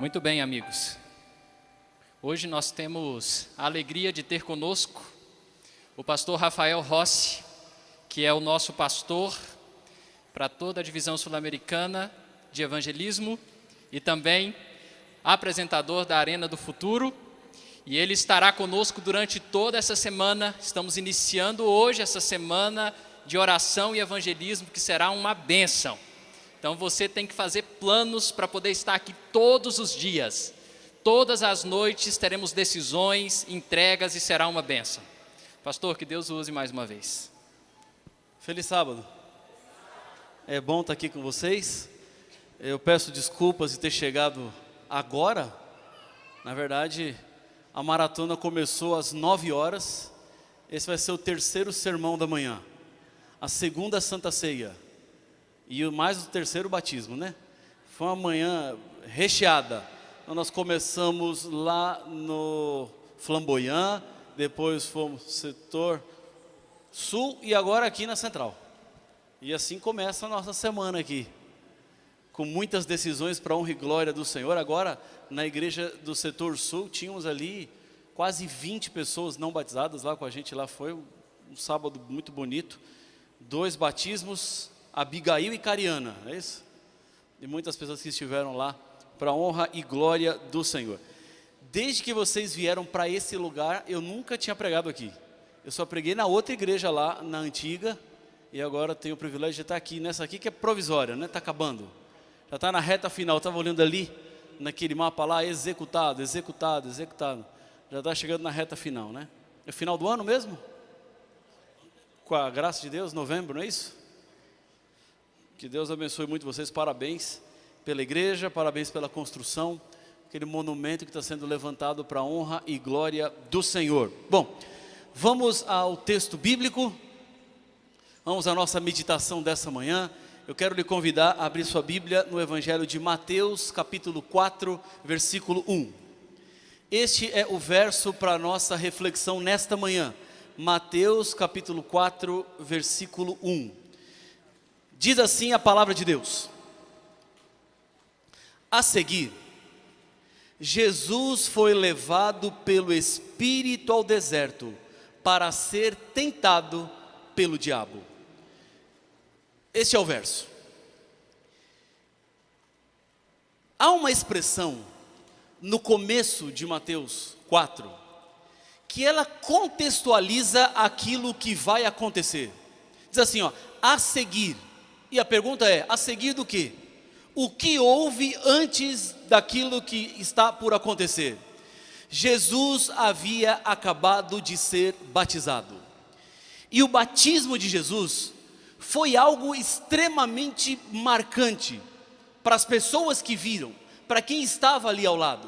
Muito bem, amigos. Hoje nós temos a alegria de ter conosco o pastor Rafael Rossi, que é o nosso pastor para toda a divisão sul-americana de evangelismo e também apresentador da Arena do Futuro. E ele estará conosco durante toda essa semana. Estamos iniciando hoje essa semana de oração e evangelismo, que será uma bênção. Então você tem que fazer planos para poder estar aqui todos os dias. Todas as noites teremos decisões, entregas e será uma bênção. Pastor, que Deus o use mais uma vez. Feliz sábado. É bom estar aqui com vocês. Eu peço desculpas de ter chegado agora. Na verdade, a maratona começou às 9 horas. Esse vai ser o terceiro sermão da manhã. A segunda Santa Ceia. E mais o terceiro batismo, né? Foi uma manhã recheada. Então nós começamos lá no Flamboyant, depois fomos no setor sul e agora aqui na central. E assim começa a nossa semana aqui, com muitas decisões para honra e glória do Senhor. Agora, na igreja do setor sul, tínhamos ali quase 20 pessoas não batizadas lá com a gente. Lá foi um sábado muito bonito. 2 batismos, Abigail e Cariana, é isso? E muitas pessoas que estiveram lá para a honra e glória do Senhor. Desde que vocês vieram para esse lugar, eu nunca tinha pregado aqui. Eu só preguei na outra igreja lá, na antiga, e agora tenho o privilégio de estar aqui, nessa aqui que é provisória, né? Está acabando. Já está na reta final. Estava olhando ali, naquele mapa lá, executado, executado, executado. Já está chegando na reta final, né? É o final do ano mesmo? Com a graça de Deus, novembro, não é isso? Que Deus abençoe muito vocês, parabéns pela igreja, parabéns pela construção, aquele monumento que está sendo levantado para a honra e glória do Senhor. Bom, vamos ao texto bíblico, vamos à nossa meditação dessa manhã. Eu quero lhe convidar a abrir sua Bíblia no Evangelho de Mateus, capítulo 4, versículo 1. Este é o verso para a nossa reflexão nesta manhã. Mateus, capítulo 4, versículo 1. Diz assim a palavra de Deus: a seguir, Jesus foi levado pelo Espírito ao deserto para ser tentado pelo diabo. Este é o verso. Há uma expressão no começo de Mateus 4 que ela contextualiza aquilo que vai acontecer. Diz assim, ó, a seguir. E a pergunta é, a seguir do quê? O que houve antes daquilo que está por acontecer? Jesus havia acabado de ser batizado. E o batismo de Jesus foi algo extremamente marcante para as pessoas que viram, para quem estava ali ao lado.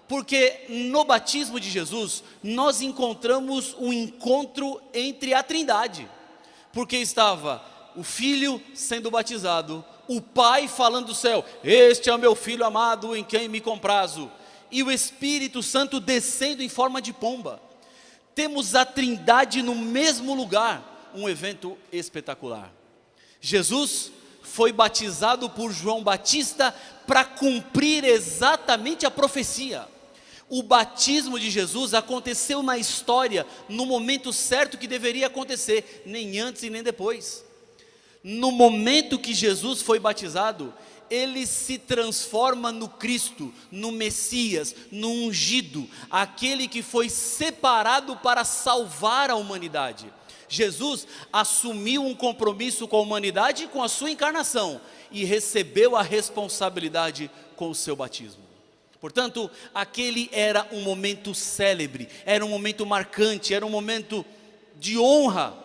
Porque no batismo de Jesus, nós encontramos um encontro entre a Trindade. Porque estava o Filho sendo batizado, o Pai falando do céu, este é o meu Filho amado em quem me comprazo, e o Espírito Santo descendo em forma de pomba. Temos a Trindade no mesmo lugar, um evento espetacular. Jesus foi batizado por João Batista para cumprir exatamente a profecia. O batismo de Jesus aconteceu na história, no momento certo que deveria acontecer, nem antes e nem depois. No momento que Jesus foi batizado, ele se transforma no Cristo, no Messias, no ungido, aquele que foi separado para salvar a humanidade. Jesus assumiu um compromisso com a humanidade e com a sua encarnação e recebeu a responsabilidade com o seu batismo. Portanto, aquele era um momento célebre, era um momento marcante, era um momento de honra,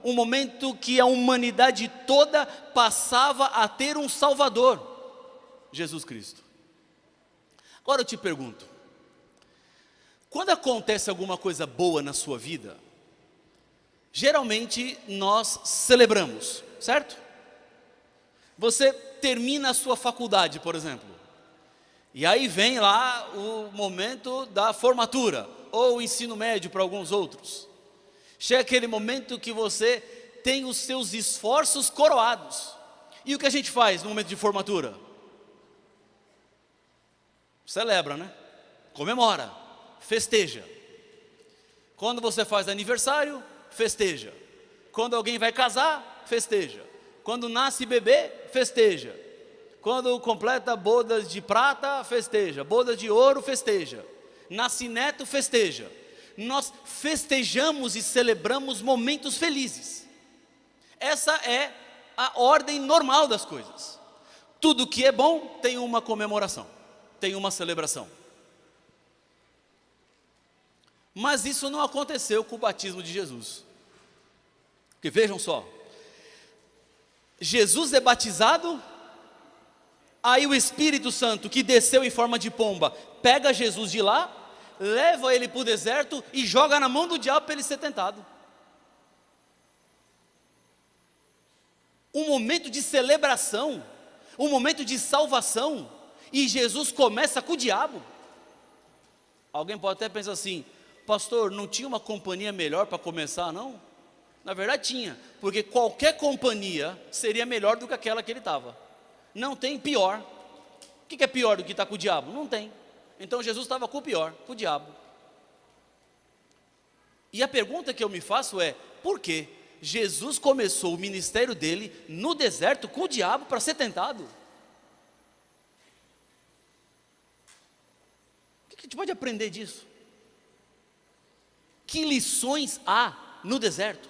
um momento que a humanidade toda passava a ter um Salvador, Jesus Cristo. Agora eu te pergunto, quando acontece alguma coisa boa na sua vida, geralmente nós celebramos, certo? Você termina a sua faculdade, por exemplo, e aí vem lá o momento da formatura, ou o ensino médio para alguns outros. Chega aquele momento que você tem os seus esforços coroados. E o que a gente faz no momento de formatura? Celebra, né? Comemora, festeja. Quando você faz aniversário, festeja. Quando alguém vai casar, festeja. Quando nasce bebê, festeja. Quando completa bodas de prata, festeja. Bodas de ouro, festeja. Nasce neto, festeja. Nós festejamos e celebramos momentos felizes. Essa é a ordem normal das coisas. Tudo que é bom tem uma comemoração, tem uma celebração. Mas isso não aconteceu com o batismo de Jesus. Porque vejam só, Jesus é batizado, aí o Espírito Santo, que desceu em forma de pomba, pega Jesus de lá, leva ele para o deserto e joga na mão do diabo para ele ser tentado. Um momento de celebração, um momento de salvação, e Jesus começa com o diabo. Alguém pode até pensar assim: pastor, não tinha uma companhia melhor para começar, não? Na verdade tinha, porque qualquer companhia seria melhor do que aquela que ele estava. Não tem pior. O que é pior do que estar com o diabo? Não tem. Então Jesus estava com o pior, com o diabo. E a pergunta que eu me faço é: por quê? Jesus começou o ministério dele no deserto com o diabo para ser tentado. O que a gente pode aprender disso? Que lições há no deserto?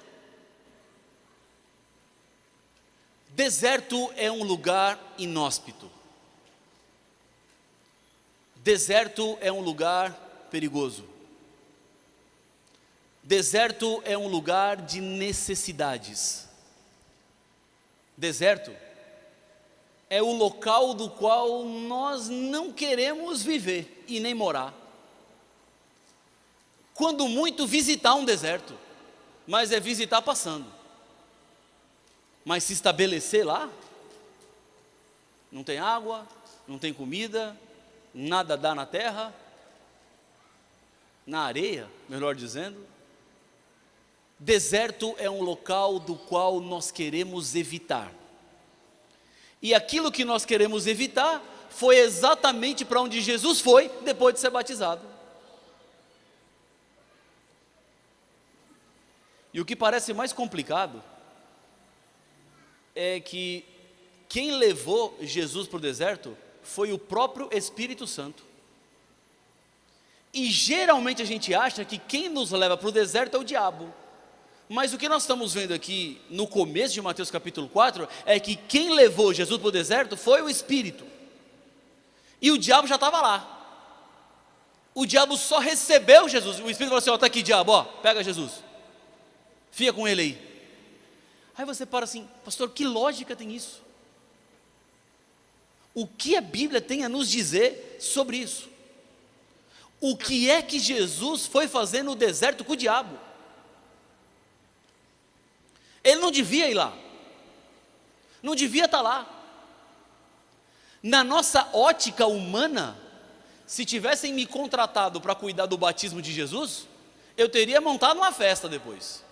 Deserto é um lugar inóspito. Deserto é um lugar perigoso. Deserto é um lugar de necessidades. Deserto é o local do qual nós não queremos viver e nem morar. Quando muito, visitar um deserto, mas é visitar passando. Mas se estabelecer lá, não tem água, não tem comida, nada dá na terra, na areia, melhor dizendo. Deserto é um local do qual nós queremos evitar. E aquilo que nós queremos evitar foi exatamente para onde Jesus foi depois de ser batizado. E o que parece mais complicado é que quem levou Jesus para o deserto foi o próprio Espírito Santo. E geralmente a gente acha que quem nos leva para o deserto é o diabo. Mas o que nós estamos vendo aqui no começo de Mateus capítulo 4 é que quem levou Jesus para o deserto foi o Espírito. E o diabo já estava lá. O diabo só recebeu Jesus. O Espírito falou assim: ó, está aqui diabo, ó, pega Jesus. Fica com ele aí. Aí você para assim: pastor, que lógica tem isso? O que a Bíblia tem a nos dizer sobre isso? O que é que Jesus foi fazer no deserto com o diabo? Ele não devia ir lá, não devia estar lá. Na nossa ótica humana, se tivessem me contratado para cuidar do batismo de Jesus, eu teria montado uma festa depois.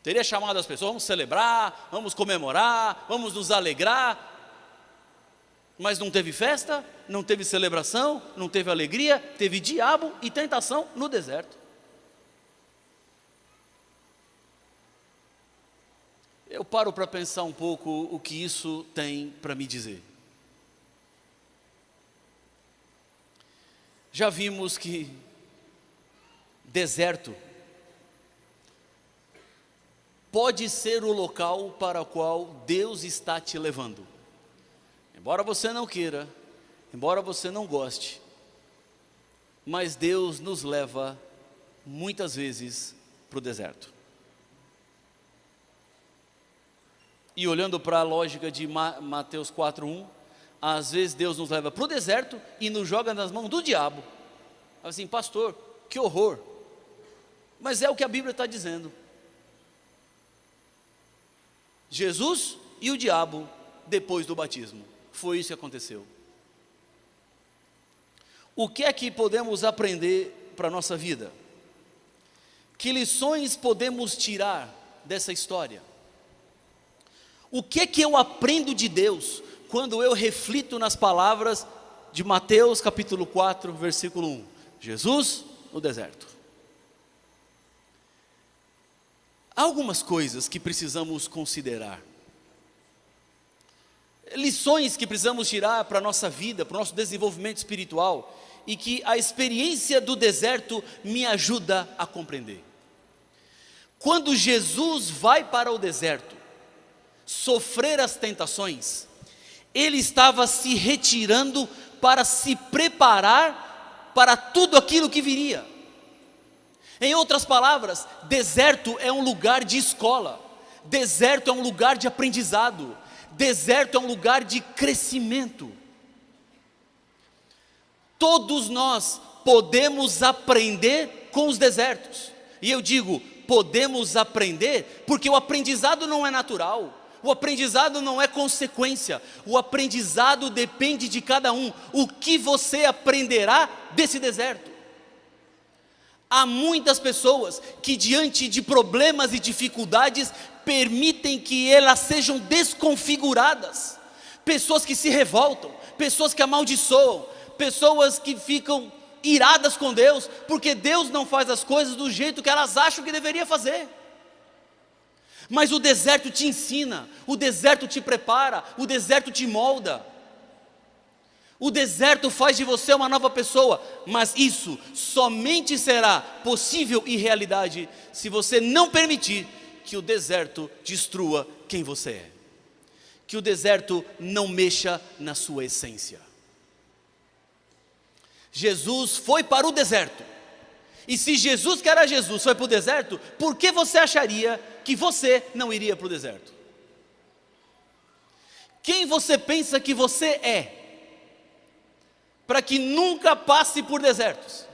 Teria chamado as pessoas: vamos celebrar, vamos comemorar, vamos nos alegrar. Mas não teve festa, não teve celebração, não teve alegria, teve diabo e tentação no deserto. Eu paro para pensar um pouco o que isso tem para me dizer. Já vimos que deserto pode ser o local para o qual Deus está te levando. Embora você não queira, embora você não goste, mas Deus nos leva muitas vezes para o deserto. E olhando para a lógica de Mateus 4:1, às vezes Deus nos leva para o deserto e nos joga nas mãos do diabo. Assim: pastor, que horror. Mas é o que a Bíblia está dizendo. Jesus e o diabo depois do batismo. Foi isso que aconteceu. O que é que podemos aprender para a nossa vida? Que lições podemos tirar dessa história? O que é que eu aprendo de Deus quando eu reflito nas palavras de Mateus capítulo 4, versículo 1. Jesus no deserto. Há algumas coisas que precisamos considerar. Lições que precisamos tirar para a nossa vida, para o nosso desenvolvimento espiritual, e que a experiência do deserto me ajuda a compreender. Quando Jesus vai para o deserto, sofrer as tentações, ele estava se retirando para se preparar para tudo aquilo que viria. Em outras palavras, deserto é um lugar de escola, deserto é um lugar de aprendizado, deserto é um lugar de crescimento. Todos nós podemos aprender com os desertos, e eu digo, podemos aprender, porque o aprendizado não é natural, o aprendizado não é consequência, o aprendizado depende de cada um, o que você aprenderá desse deserto. Há muitas pessoas que diante de problemas e dificuldades, permitem que elas sejam desconfiguradas, pessoas que se revoltam, pessoas que amaldiçoam, pessoas que ficam iradas com Deus, porque Deus não faz as coisas do jeito que elas acham que deveria fazer. Mas o deserto te ensina, o deserto te prepara, o deserto te molda. O deserto faz de você uma nova pessoa, mas isso somente será possível e realidade se você não permitir que o deserto destrua quem você é, que o deserto não mexa na sua essência. Jesus foi para o deserto, e se Jesus, que era Jesus, foi para o deserto, por que você acharia que você não iria para o deserto? Quem você pensa que você é, para que nunca passe por desertos?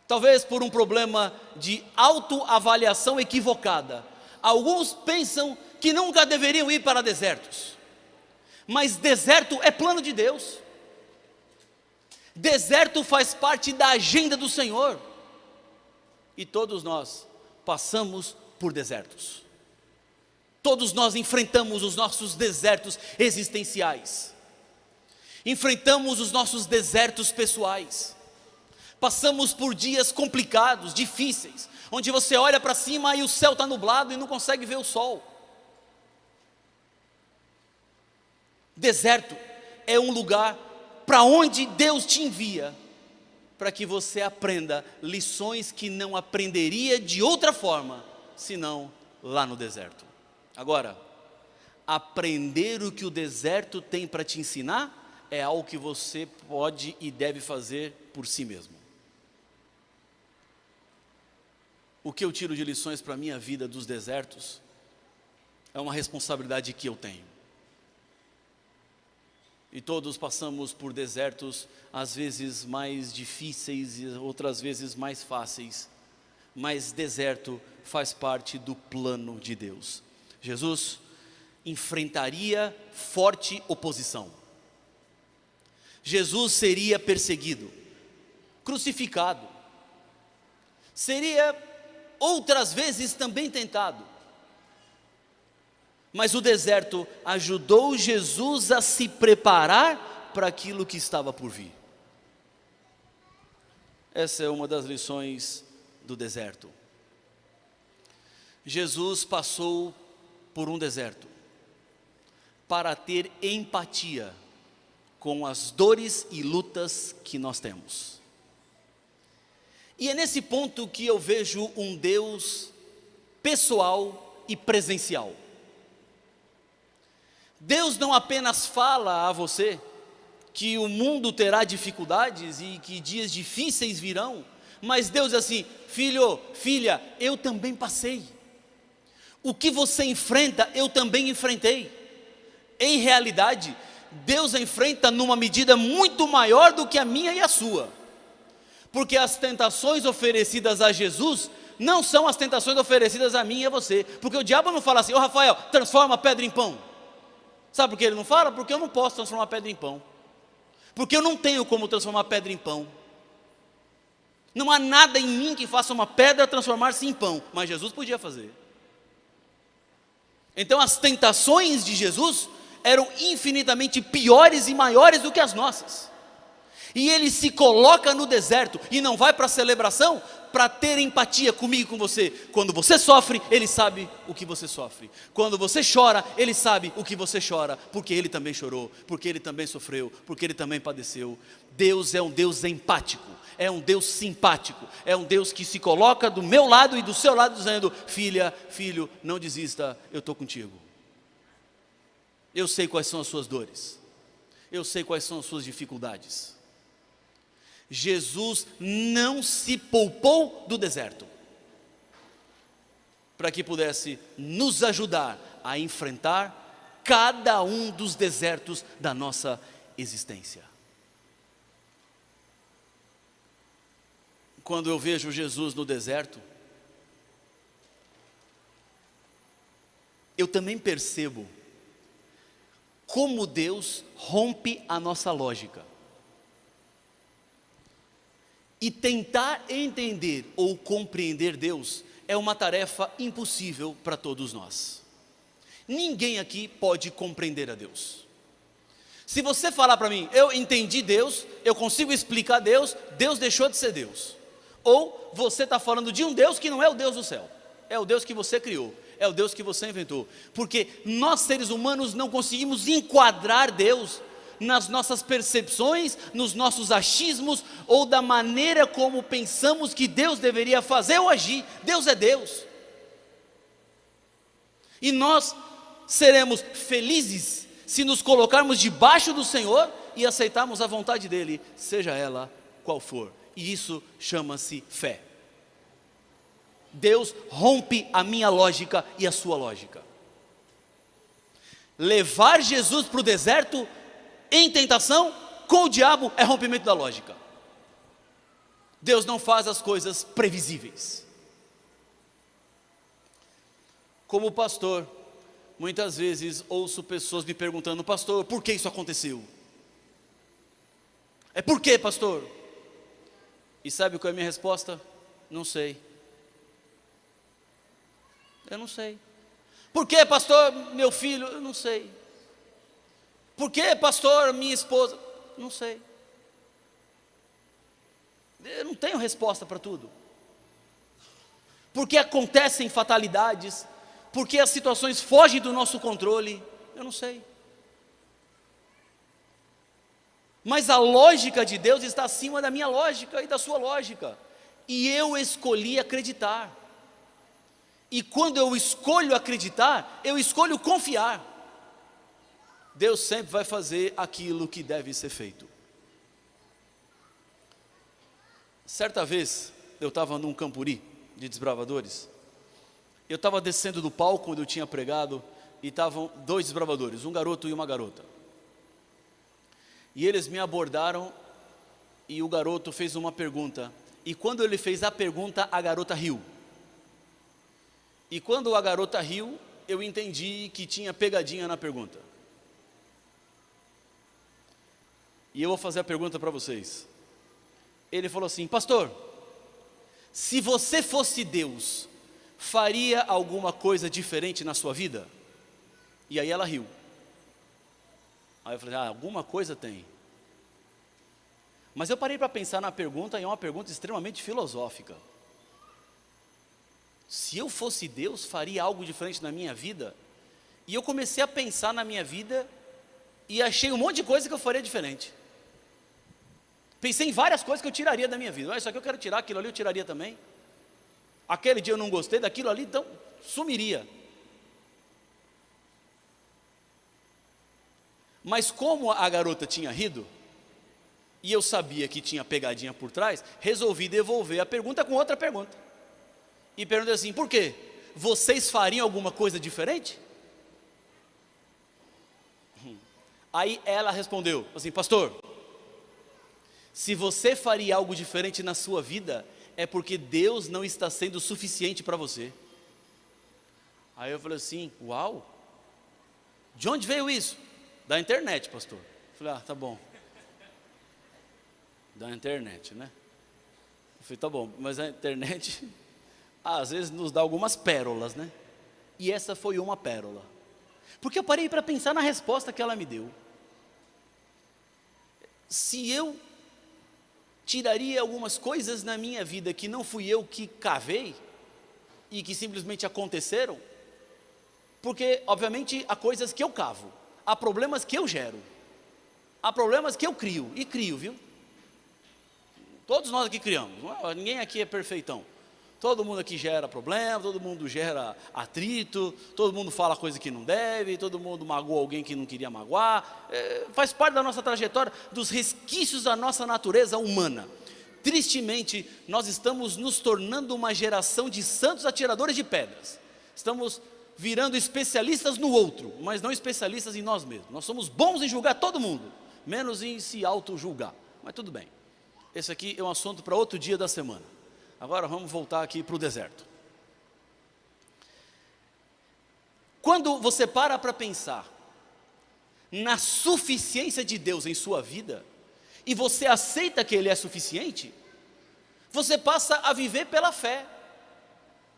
Talvez por um problema de autoavaliação equivocada. Alguns pensam que nunca deveriam ir para desertos, mas deserto é plano de Deus. Deserto faz parte da agenda do Senhor, e todos nós passamos por desertos. Todos nós enfrentamos os nossos desertos existenciais, enfrentamos os nossos desertos pessoais, passamos por dias complicados, difíceis, onde você olha para cima e o céu está nublado e não consegue ver o sol. Deserto é um lugar para onde Deus te envia, para que você aprenda lições que não aprenderia de outra forma, senão lá no deserto. Agora, aprender o que o deserto tem para te ensinar, é algo que você pode e deve fazer por si mesmo. O que eu tiro de lições para a minha vida dos desertos, é uma responsabilidade que eu tenho. E todos passamos por desertos, às vezes mais difíceis e outras vezes mais fáceis, mas deserto faz parte do plano de Deus. Jesus enfrentaria forte oposição. Jesus seria perseguido, crucificado, seria outras vezes também tentado. Mas o deserto ajudou Jesus a se preparar para aquilo que estava por vir. Essa é uma das lições do deserto. Jesus passou por um deserto para ter empatia com as dores e lutas que nós temos. E é nesse ponto que eu vejo um Deus pessoal e presencial. Deus não apenas fala a você que o mundo terá dificuldades e que dias difíceis virão, mas Deus diz assim: filho, filha, eu também passei. O que você enfrenta, eu também enfrentei. Em realidade, Deus enfrenta numa medida muito maior do que a minha e a sua, porque as tentações oferecidas a Jesus não são as tentações oferecidas a mim e a você, porque o diabo não fala assim: ô Rafael, transforma a pedra em pão. Sabe por que ele não fala? Porque eu não posso transformar pedra em pão, porque eu não tenho como transformar pedra em pão. Não há nada em mim que faça uma pedra transformar-se em pão, mas Jesus podia fazer. Então as tentações de Jesus eram infinitamente piores e maiores do que as nossas. E ele se coloca no deserto e não vai para a celebração para ter empatia comigo e com você. Quando você sofre, ele sabe o que você sofre. Quando você chora, ele sabe o que você chora, porque ele também chorou, porque ele também sofreu, porque ele também padeceu. Deus é um Deus empático, é um Deus simpático, é um Deus que se coloca do meu lado e do seu lado dizendo: filha, filho, não desista, eu estou contigo. Eu sei quais são as suas dores, eu sei quais são as suas dificuldades. Jesus não se poupou do deserto, para que pudesse nos ajudar a enfrentar cada um dos desertos da nossa existência. Quando eu vejo Jesus no deserto, eu também percebo como Deus rompe a nossa lógica. E tentar entender ou compreender Deus é uma tarefa impossível para todos nós. Ninguém aqui pode compreender a Deus. Se você falar para mim: eu entendi Deus, eu consigo explicar Deus, Deus deixou de ser Deus. Ou você está falando de um Deus que não é o Deus do céu, é o Deus que você criou, é o Deus que você inventou. Porque nós seres humanos não conseguimos enquadrar Deus nas nossas percepções, nos nossos achismos, ou da maneira como pensamos que Deus deveria fazer ou agir. Deus é Deus. E nós seremos felizes se nos colocarmos debaixo do Senhor e aceitarmos a vontade dEle, seja ela qual for. E isso chama-se fé. Deus rompe a minha lógica e a sua lógica. Levar Jesus para o deserto em tentação com o diabo é rompimento da lógica. Deus não faz as coisas previsíveis. Como pastor, muitas vezes ouço pessoas me perguntando: pastor, por que isso aconteceu? É por quê, pastor? E sabe qual é a minha resposta? Não sei. Eu não sei. Por que, pastor, meu filho? Eu não sei. Por que, pastor, minha esposa? Não sei. Eu não tenho resposta para tudo. Por que acontecem fatalidades? Por que as situações fogem do nosso controle? Eu não sei. Mas a lógica de Deus está acima da minha lógica e da sua lógica. E eu escolhi acreditar. E quando eu escolho acreditar, eu escolho confiar. Deus sempre vai fazer aquilo que deve ser feito. Certa vez, eu estava num campuri de desbravadores. Eu estava descendo do palco onde eu tinha pregado, e estavam dois desbravadores, um garoto e uma garota. E eles me abordaram, e o garoto fez uma pergunta. E quando ele fez a pergunta, a garota riu. E quando a garota riu, eu entendi que tinha pegadinha na pergunta. E eu vou fazer a pergunta para vocês. Ele falou assim: pastor, se você fosse Deus, faria alguma coisa diferente na sua vida? E aí ela riu. Aí eu falei: alguma coisa tem. Mas eu parei para pensar na pergunta, e é uma pergunta extremamente filosófica. Se eu fosse Deus, faria algo diferente na minha vida? E eu comecei a pensar na minha vida, e achei um monte de coisa que eu faria diferente. Pensei em várias coisas que eu tiraria da minha vida. Isso aqui eu quero tirar, aquilo ali eu tiraria também. Aquele dia eu não gostei daquilo ali, então sumiria. Mas como a garota tinha rido, e eu sabia que tinha pegadinha por trás, resolvi devolver a pergunta com outra pergunta. E perguntei assim: por quê? Vocês fariam alguma coisa diferente? Aí ela respondeu assim: pastor, se você faria algo diferente na sua vida, é porque Deus não está sendo suficiente para você. Aí eu falei assim: uau, de onde veio isso? Da internet, pastor. Eu falei: tá bom. Da internet, né? Eu falei: tá bom, mas a internet às vezes nos dá algumas pérolas, né? E essa foi uma pérola. Porque eu parei para pensar na resposta que ela me deu. Se eu tiraria algumas coisas na minha vida que não fui eu que cavei e que simplesmente aconteceram, porque obviamente há coisas que eu cavo, há problemas que eu gero, há problemas que eu crio, e crio, viu? Todos nós aqui criamos, ninguém aqui é perfeitão. Todo mundo aqui gera problema, todo mundo gera atrito, todo mundo fala coisa que não deve, todo mundo magoa alguém que não queria magoar. Faz parte da nossa trajetória, dos resquícios da nossa natureza humana. Tristemente, nós estamos nos tornando uma geração de santos atiradores de pedras. Estamos virando especialistas no outro, mas não especialistas em nós mesmos. Nós somos bons em julgar todo mundo, menos em se auto-julgar. Mas tudo bem, esse aqui é um assunto para outro dia da semana. Agora vamos voltar aqui para o deserto. Quando você para pensar na suficiência de Deus em sua vida, e você aceita que Ele é suficiente, você passa a viver pela fé.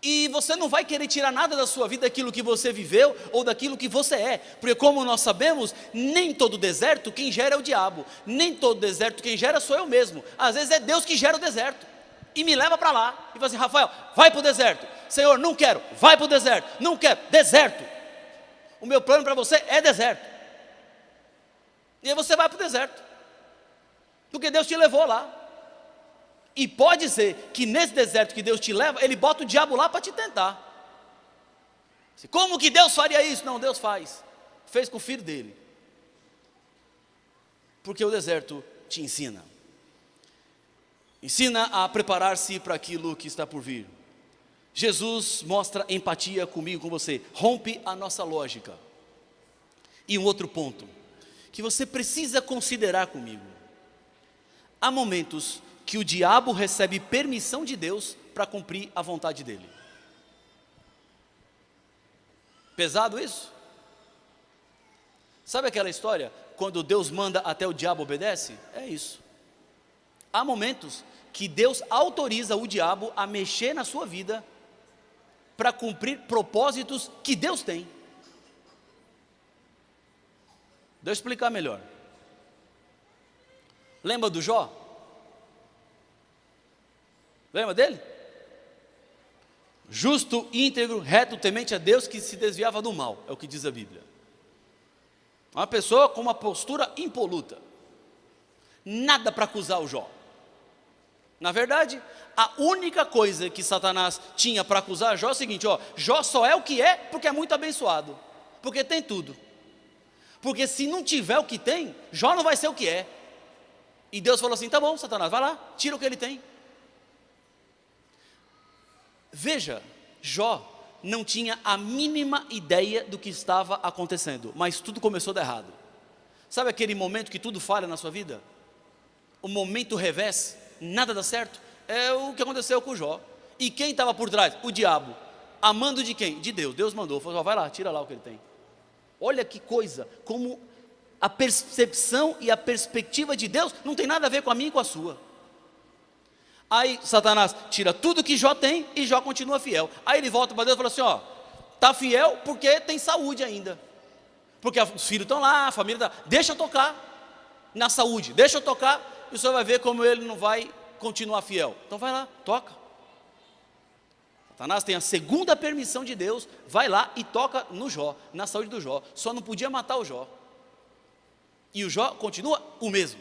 E você não vai querer tirar nada da sua vida daquilo que você viveu ou daquilo que você é. Porque como nós sabemos, nem todo deserto quem gera é o diabo. Nem todo deserto quem gera sou eu mesmo. Às vezes é Deus que gera o deserto e me leva para lá, e fala assim: Rafael, vai para o deserto. Senhor, não quero, vai para o deserto. Não quero, deserto. O meu plano para você é deserto. E aí você vai para o deserto, porque Deus te levou lá. E pode ser que nesse deserto que Deus te leva, Ele bota o diabo lá para te tentar. Como que Deus faria isso? Não, Deus fez com o filho dele. Porque o deserto te ensina a preparar-se para aquilo que está por vir. Jesus mostra empatia comigo, com você, rompe a nossa lógica. E um outro ponto, que você precisa considerar comigo: há momentos que o diabo recebe permissão de Deus para cumprir a vontade dele. Pesado isso? Sabe aquela história, quando Deus manda até o diabo obedece? É isso. Há momentos que Deus autoriza o diabo a mexer na sua vida para cumprir propósitos que Deus tem. Deixa eu explicar melhor. Lembra do Jó? Lembra dele? Justo, íntegro, reto, temente a Deus, que se desviava do mal, é o que diz a Bíblia. Uma pessoa com uma postura impoluta, nada para acusar o Jó. Na verdade, a única coisa que Satanás tinha para acusar Jó é o seguinte: Jó só é o que é porque é muito abençoado, porque tem tudo. Porque se não tiver o que tem, Jó não vai ser o que é. E Deus falou assim: tá bom, Satanás, vai lá, tira o que ele tem. Veja, Jó não tinha a mínima ideia do que estava acontecendo, mas tudo começou a dar errado. Sabe aquele momento que tudo falha na sua vida? O momento revés, nada dá certo. É o que aconteceu com Jó. E quem estava por trás? O diabo. Amando de quem? De Deus. Deus mandou, falou: vai lá, tira lá o que ele tem. Olha que coisa, como a percepção e a perspectiva de Deus não tem nada a ver com a minha e com a sua. Aí Satanás tira tudo que Jó tem e Jó continua fiel. Aí ele volta para Deus e fala assim: está fiel porque tem saúde ainda. Porque os filhos estão lá, a família está. Deixa eu tocar na saúde, deixa eu tocar, e o senhor vai ver como ele não vai continuar fiel. Então vai lá, toca. Satanás tem a segunda permissão de Deus, vai lá e toca no Jó, na saúde do Jó. Só não podia matar o Jó. E o Jó continua o mesmo.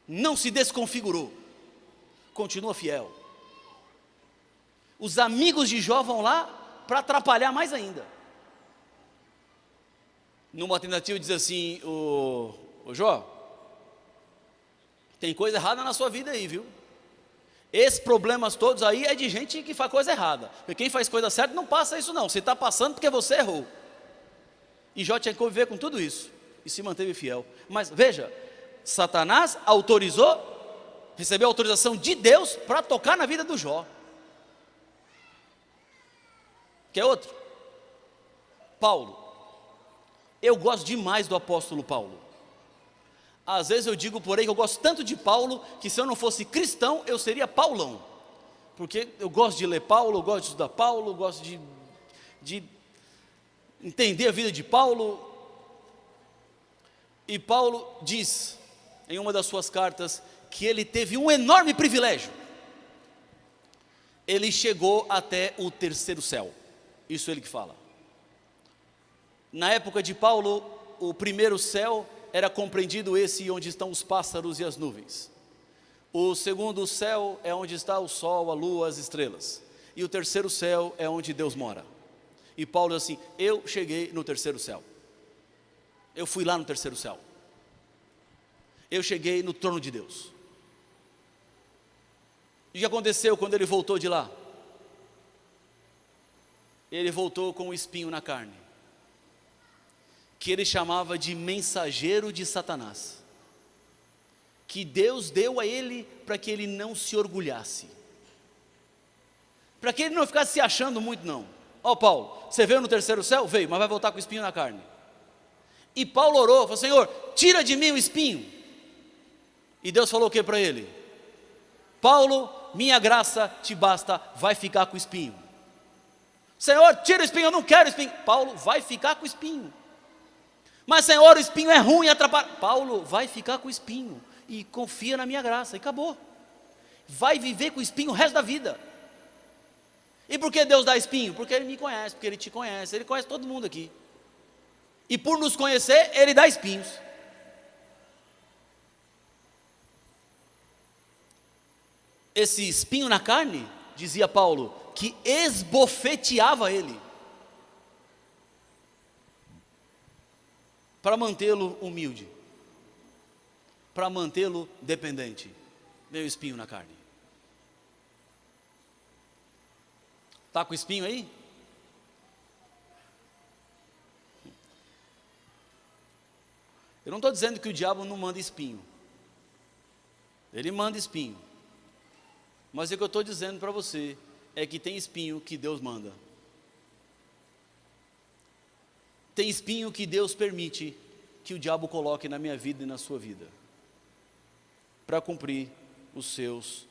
Não se desconfigurou. Continua fiel. Os amigos de Jó vão lá para atrapalhar mais ainda. Numa tentativa diz assim: o Jó, tem coisa errada na sua vida aí, viu? Esses problemas todos aí é de gente que faz coisa errada. Porque quem faz coisa certa não passa isso não. Você está passando porque você errou. E Jó tinha que conviver com tudo isso e se manteve fiel. Mas veja, Satanás recebeu autorização de Deus para tocar na vida do Jó. Quer outro? Paulo. Eu gosto demais do apóstolo Paulo. Às vezes eu digo por aí que eu gosto tanto de Paulo, que se eu não fosse cristão, eu seria Paulão. Porque eu gosto de ler Paulo, eu gosto de estudar Paulo, eu gosto de de entender a vida de Paulo. E Paulo diz em uma das suas cartas que ele teve um enorme privilégio. Ele chegou até o terceiro céu. Isso ele que fala. Na época de Paulo, o primeiro céu era compreendido esse onde estão os pássaros e as nuvens. O segundo céu é onde está o sol, a lua, as estrelas. E o terceiro céu é onde Deus mora. E Paulo diz assim: eu cheguei no terceiro céu. Eu fui lá no terceiro céu. Eu cheguei no trono de Deus. E o que aconteceu quando ele voltou de lá? Ele voltou com um espinho na carne, que ele chamava de mensageiro de Satanás, que Deus deu a ele para que ele não se orgulhasse, para que ele não ficasse se achando muito não. Ó Paulo, você veio no terceiro céu? Veio, mas vai voltar com o espinho na carne. E Paulo orou, falou: Senhor, tira de mim o espinho. E Deus falou o que para ele? Paulo, minha graça te basta, vai ficar com o espinho. Senhor, tira o espinho, eu não quero espinho. Paulo, vai ficar com o espinho. Mas Senhor, o espinho é ruim, atrapalha. Paulo, vai ficar com o espinho e confia na minha graça, e acabou. Vai viver com o espinho o resto da vida. E por que Deus dá espinho? Porque Ele me conhece, porque Ele te conhece, Ele conhece todo mundo aqui. E por nos conhecer, Ele dá espinhos. Esse espinho na carne, dizia Paulo, que esbofeteava ele, para mantê-lo humilde, para mantê-lo dependente. Veio o espinho na carne. Está com espinho aí? Eu não estou dizendo que o diabo não manda espinho. Ele manda espinho. Mas o que eu estou dizendo para você é que tem espinho que Deus manda. Tem espinho que Deus permite que o diabo coloque na minha vida e na sua vida, para cumprir os seus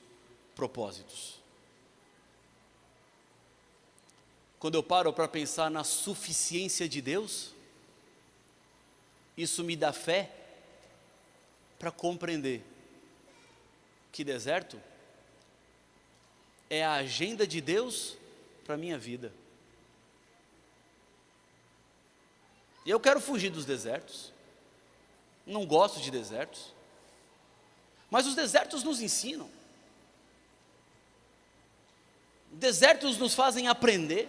propósitos. Quando eu paro para pensar na suficiência de Deus, isso me dá fé para compreender que deserto é a agenda de Deus para a minha vida. E eu quero fugir dos desertos, não gosto de desertos, mas os desertos nos ensinam, desertos nos fazem aprender.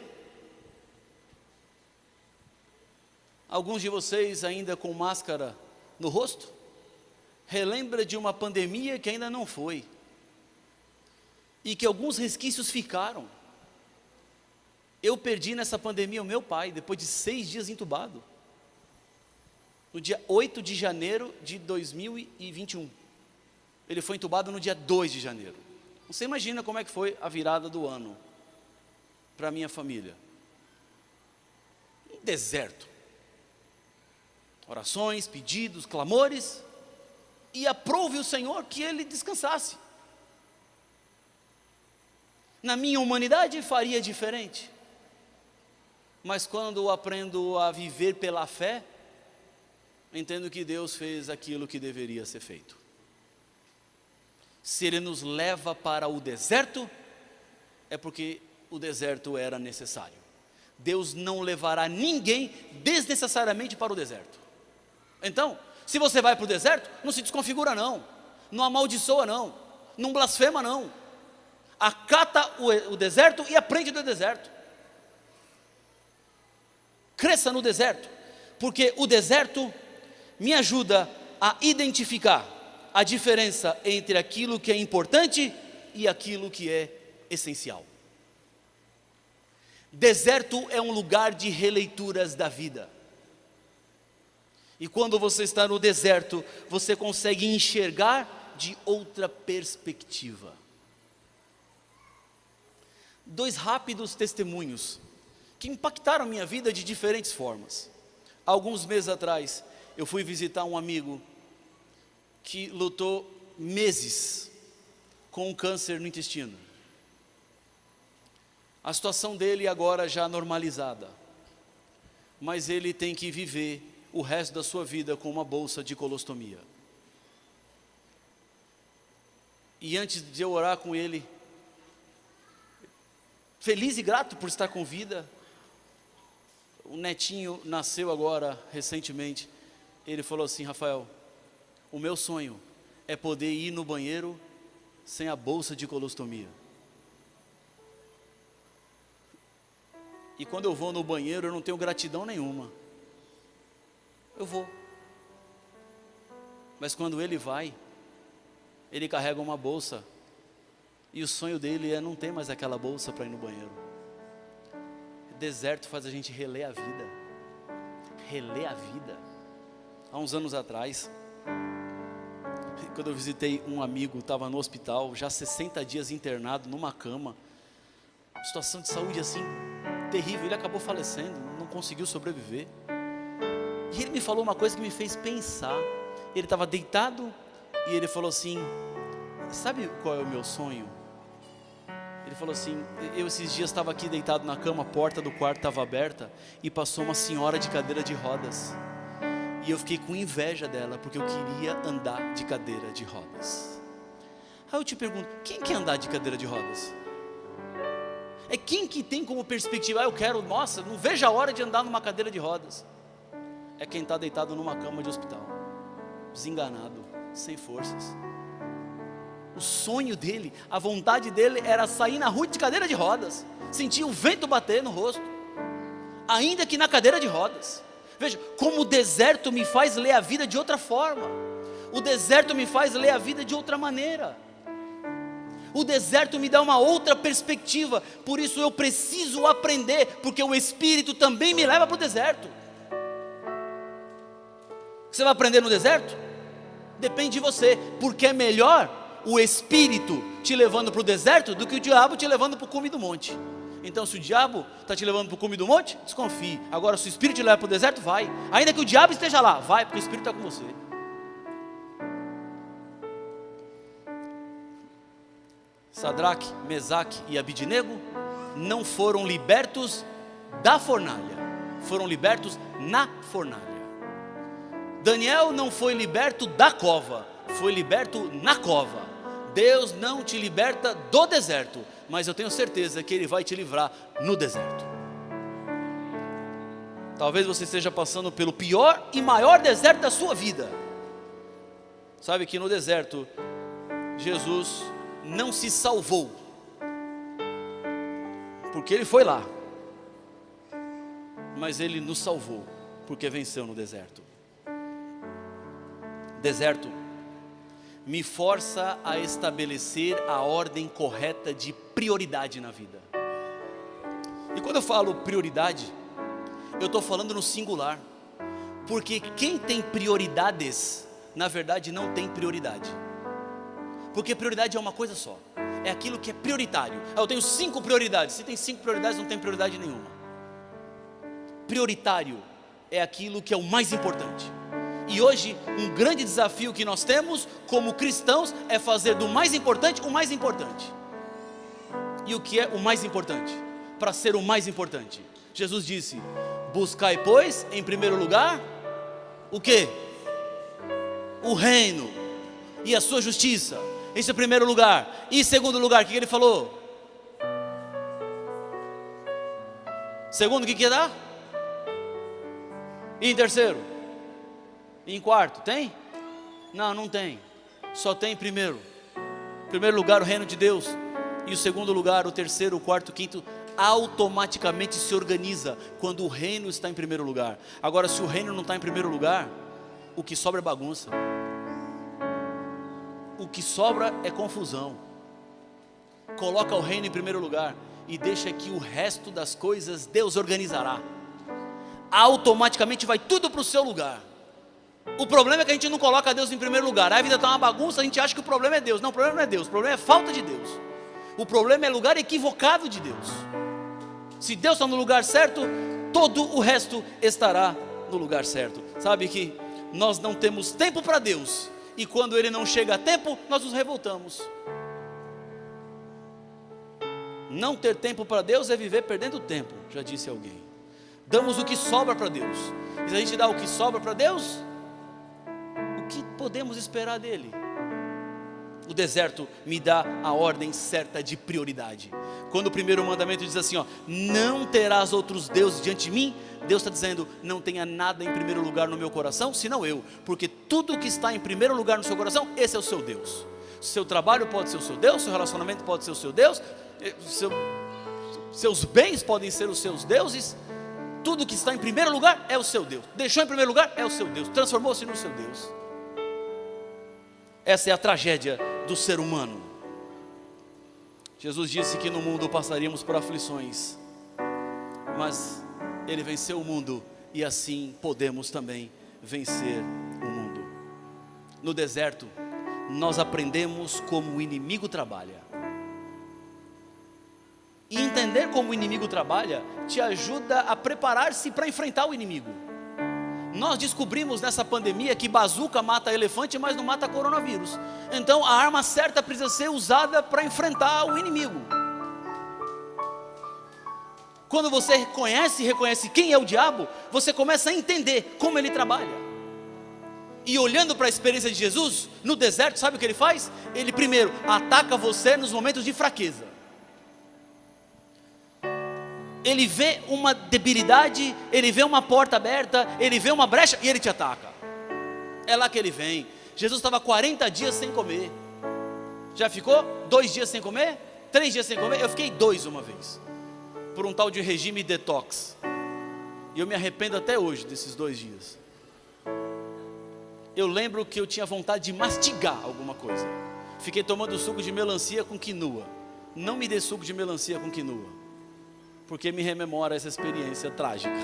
Alguns de vocês ainda com máscara no rosto, relembra de uma pandemia que ainda não foi, e que alguns resquícios ficaram. Eu perdi nessa pandemia o meu pai, depois de 6 dias entubado, no dia 8 de janeiro de 2021, ele foi entubado no dia 2 de janeiro, você imagina como é que foi a virada do ano, para a minha família, um deserto, orações, pedidos, clamores, e aprove o Senhor que ele descansasse. Na minha humanidade faria diferente, mas quando aprendo a viver pela fé, entendo que Deus fez aquilo que deveria ser feito. Se Ele nos leva para o deserto, é porque o deserto era necessário. Deus não levará ninguém desnecessariamente para o deserto. Então, se você vai para o deserto, não se desconfigura não, não amaldiçoa não, não blasfema não. Acata o deserto e aprende do deserto. Cresça no deserto, porque o deserto me ajuda a identificar a diferença entre aquilo que é importante e aquilo que é essencial. Deserto é um lugar de releituras da vida. E quando você está no deserto, você consegue enxergar de outra perspectiva. 2 rápidos testemunhos que impactaram a minha vida de diferentes formas. Alguns meses atrás, eu fui visitar um amigo que lutou meses com um câncer no intestino. A situação dele agora já normalizada, mas ele tem que viver o resto da sua vida com uma bolsa de colostomia. E antes de eu orar com ele, feliz e grato por estar com vida, o netinho nasceu agora, recentemente, ele falou assim: Rafael, o meu sonho é poder ir no banheiro sem a bolsa de colostomia. E quando eu vou no banheiro, eu não tenho gratidão nenhuma. Eu vou. Mas quando ele vai, ele carrega uma bolsa. E o sonho dele é não ter mais aquela bolsa para ir no banheiro. O deserto faz a gente reler a vida. Reler a vida. Há uns anos atrás, quando eu visitei um amigo, estava no hospital, já 60 dias internado, numa cama. Situação de saúde assim, terrível. Ele acabou falecendo, não conseguiu sobreviver. E ele me falou uma coisa que me fez pensar. Ele estava deitado e ele falou assim: sabe qual é o meu sonho? Ele falou assim: eu esses dias estava aqui deitado na cama, a porta do quarto estava aberta e passou uma senhora de cadeira de rodas. E eu fiquei com inveja dela, porque eu queria andar de cadeira de rodas. Aí eu te pergunto, quem quer andar de cadeira de rodas? É quem que tem como perspectiva: eu quero, nossa, não vejo a hora de andar numa cadeira de rodas. É quem está deitado numa cama de hospital, desenganado, sem forças. O sonho dele, a vontade dele era sair na rua de cadeira de rodas, sentir o vento bater no rosto, ainda que na cadeira de rodas. Veja, como o deserto me faz ler a vida de outra forma. O deserto me faz ler a vida de outra maneira. O deserto me dá uma outra perspectiva. Por isso eu preciso aprender, porque o Espírito também me leva para o deserto. Você vai aprender no deserto? Depende de você, porque é melhor o Espírito te levando para o deserto do que o diabo te levando para o cume do monte. Então, se o diabo está te levando para o cume do monte, desconfie. Agora, se o Espírito te leva para o deserto, vai. Ainda que o diabo esteja lá, vai, porque o Espírito está com você. Sadraque, Mesaque e Abidnego não foram libertos da fornalha, foram libertos na fornalha. Daniel não foi liberto da cova, foi liberto na cova. Deus não te liberta do deserto, mas eu tenho certeza que Ele vai te livrar no deserto. Talvez você esteja passando pelo pior e maior deserto da sua vida. Sabe que no deserto, Jesus não se salvou, porque Ele foi lá, mas Ele nos salvou, porque venceu no deserto. Deserto me força a estabelecer a ordem correta de prioridade na vida. E quando eu falo prioridade, eu estou falando no singular, porque quem tem prioridades, na verdade não tem prioridade, porque prioridade é uma coisa só, é aquilo que é prioritário. Eu tenho 5 prioridades, se tem 5 prioridades não tem prioridade nenhuma. Prioritário é aquilo que é o mais importante. E hoje, um grande desafio que nós temos como cristãos é fazer do mais importante o mais importante. E o que é o mais importante? Para ser o mais importante, Jesus disse: buscai, pois, em primeiro lugar, o quê? O reino e a sua justiça. Esse é o primeiro lugar. E em segundo lugar, o que Ele falou? Segundo, o que dá? E em terceiro? E em quarto, tem? Não, não tem. Só tem primeiro. Em primeiro lugar o reino de Deus. E o segundo lugar, o terceiro, o quarto, o quinto, automaticamente se organiza quando o reino está em primeiro lugar. Agora, se o reino não está em primeiro lugar, o que sobra é bagunça. O que sobra é confusão. Coloca o reino em primeiro lugar e deixa que o resto das coisas Deus organizará. Automaticamente vai tudo para o seu lugar. O problema é que a gente não coloca Deus em primeiro lugar. Aí a vida está uma bagunça, a gente acha que o problema é Deus. Não, o problema não é Deus, o problema é falta de Deus. O problema é lugar equivocado de Deus. Se Deus está no lugar certo, todo o resto estará no lugar certo. Sabe que nós não temos tempo para Deus, e quando Ele não chega a tempo, nós nos revoltamos. Não ter tempo para Deus é viver perdendo tempo, já disse alguém. Damos o que sobra para Deus. E se a gente dá o que sobra para Deus, o que podemos esperar dele? O deserto me dá a ordem certa de prioridade. Quando o primeiro mandamento diz assim, ó, não terás outros deuses diante de mim, Deus está dizendo, não tenha nada em primeiro lugar no meu coração, senão eu, porque tudo que está em primeiro lugar no seu coração, esse é o seu Deus. Seu trabalho pode ser o seu Deus, seu relacionamento pode ser o seu Deus, seus bens podem ser os seus deuses. Tudo que está em primeiro lugar é o seu Deus. Deixou em primeiro lugar é o seu Deus. Transformou-se no seu Deus. Essa é a tragédia do ser humano. Jesus disse que no mundo passaríamos por aflições, mas Ele venceu o mundo, e assim podemos também vencer o mundo. No deserto, nós aprendemos como o inimigo trabalha. E entender como o inimigo trabalha te ajuda a preparar-se para enfrentar o inimigo. Nós descobrimos nessa pandemia que bazuca mata elefante, mas não mata coronavírus. Então a arma certa precisa ser usada para enfrentar o inimigo. Quando você reconhece quem é o diabo, você começa a entender como ele trabalha. E olhando para a experiência de Jesus, no deserto, sabe o que ele faz? Ele primeiro ataca você nos momentos de fraqueza. Ele vê uma debilidade, ele vê uma porta aberta, ele vê uma brecha e ele te ataca. É lá que ele vem. Jesus estava 40 dias sem comer. Já ficou 2 dias sem comer? 3 dias sem comer? Eu fiquei 2 uma vez, por um tal de regime detox. E eu me arrependo até hoje desses 2 dias. Eu lembro que eu tinha vontade de mastigar alguma coisa. Fiquei tomando suco de melancia com quinua. Não me dê suco de melancia com quinua, porque me rememora essa experiência trágica.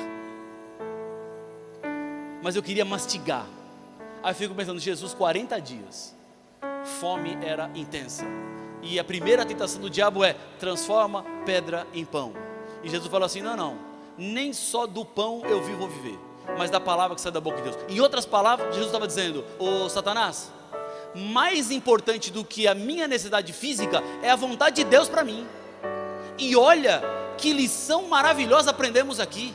Mas eu queria mastigar. Aí eu fico pensando, Jesus, 40 dias, fome era intensa, e a primeira tentação do diabo é, transforma pedra em pão. E Jesus falou assim, não, nem só do pão eu vou viver, mas da palavra que sai da boca de Deus. Em outras palavras, Jesus estava dizendo, ô Satanás, mais importante do que a minha necessidade física, é a vontade de Deus para mim. E olha, que lição maravilhosa aprendemos aqui.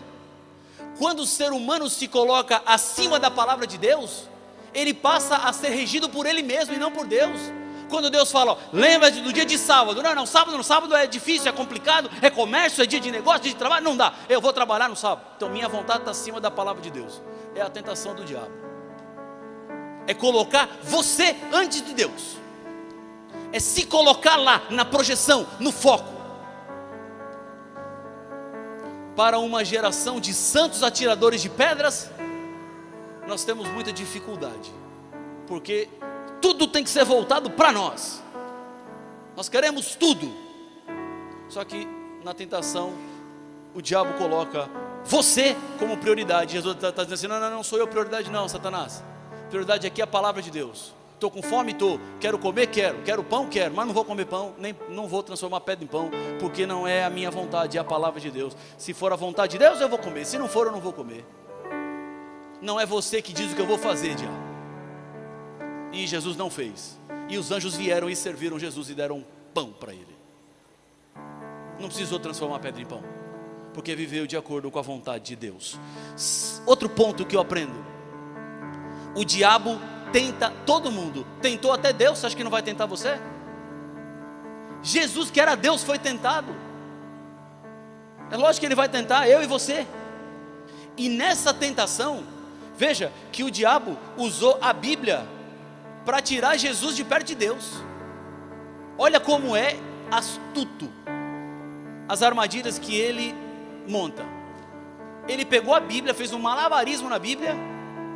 Quando o ser humano se coloca acima da palavra de Deus, ele passa a ser regido por ele mesmo e não por Deus. Quando Deus fala, lembra-te do dia de sábado. Não, sábado é difícil, é complicado, é comércio, é dia de negócio, dia de trabalho, não dá, eu vou trabalhar no sábado. Então minha vontade está acima da palavra de Deus. É a tentação do diabo. É colocar você antes de Deus. É se colocar lá, na projeção, no foco. Para uma geração de santos atiradores de pedras, nós temos muita dificuldade, porque tudo tem que ser voltado para nós. Nós queremos tudo. Só que na tentação, o diabo coloca você como prioridade. Jesus está dizendo assim, não sou eu prioridade não, Satanás. Prioridade aqui é a palavra de Deus. Estou com fome? Estou. Quero comer? Quero pão? Quero. Mas não vou comer pão, nem não vou transformar pedra em pão, porque não é a minha vontade, é a palavra de Deus. Se for a vontade de Deus, eu vou comer. Se não for, eu não vou comer. Não é você que diz o que eu vou fazer, diabo. E Jesus não fez. E os anjos vieram e serviram Jesus e deram pão para ele. Não precisou transformar pedra em pão, porque viveu de acordo com a vontade de Deus. Outro ponto que eu aprendo: o diabo tenta todo mundo. Tentou até Deus, você acha que não vai tentar você? Jesus, que era Deus, foi tentado. É lógico que ele vai tentar eu e você. E nessa tentação, veja que o diabo usou a Bíblia para tirar Jesus de perto de Deus. Olha como é astuto as armadilhas que ele monta. Ele pegou a Bíblia, fez um malabarismo na Bíblia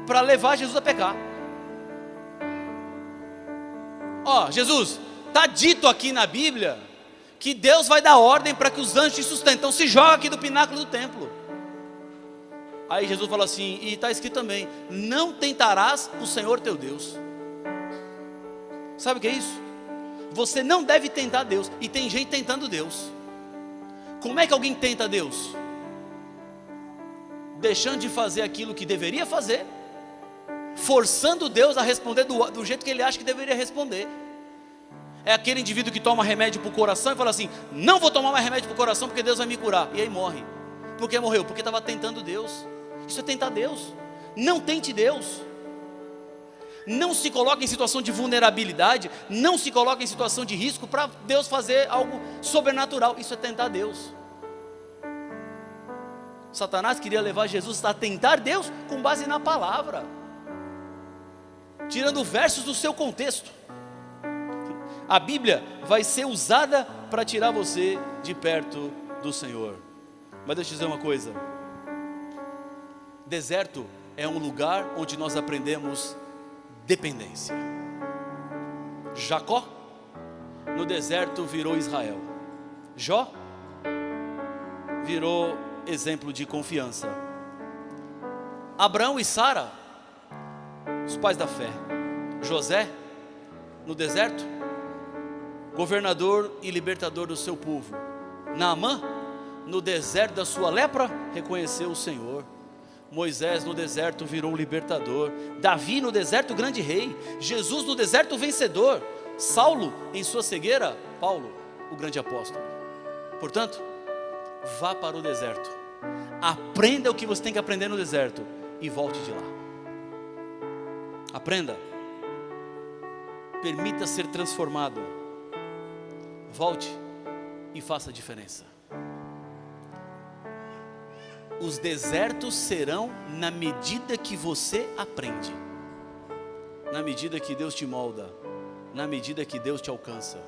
para levar Jesus a pecar. Jesus, está dito aqui na Bíblia que Deus vai dar ordem para que os anjos te sustentem. Então se joga aqui do pináculo do templo. Aí Jesus fala assim, e está escrito também, não tentarás o Senhor teu Deus. Sabe o que é isso? Você não deve tentar Deus, e tem gente tentando Deus. Como é que alguém tenta Deus? Deixando de fazer aquilo que deveria fazer, forçando Deus a responder do jeito que ele acha que deveria responder. É aquele indivíduo que toma remédio para o coração e fala assim: não vou tomar mais remédio para o coração porque Deus vai me curar. E aí morre. Por que morreu? Porque estava tentando Deus. Isso é tentar Deus. Não tente Deus. Não se coloque em situação de vulnerabilidade. Não se coloque em situação de risco para Deus fazer algo sobrenatural. Isso é tentar Deus. Satanás queria levar Jesus a tentar Deus com base na palavra, tirando versos do seu contexto. A Bíblia vai ser usada para tirar você de perto do Senhor. Mas deixa eu dizer uma coisa: deserto é um lugar onde nós aprendemos dependência. Jacó, no deserto, virou Israel. Jó virou exemplo de confiança. Abraão e Sara, os pais da fé. José, no deserto, governador e libertador do seu povo. Naamã, no deserto da sua lepra, reconheceu o Senhor. Moisés no deserto virou um libertador. Davi no deserto, grande rei. Jesus no deserto, vencedor. Saulo, em sua cegueira, Paulo, o grande apóstolo. Portanto, vá para o deserto, aprenda o que você tem que aprender no deserto e volte de lá. Aprenda, permita ser transformado, volte e faça a diferença. Os desertos serão na medida que você aprende, na medida que Deus te molda, na medida que Deus te alcança.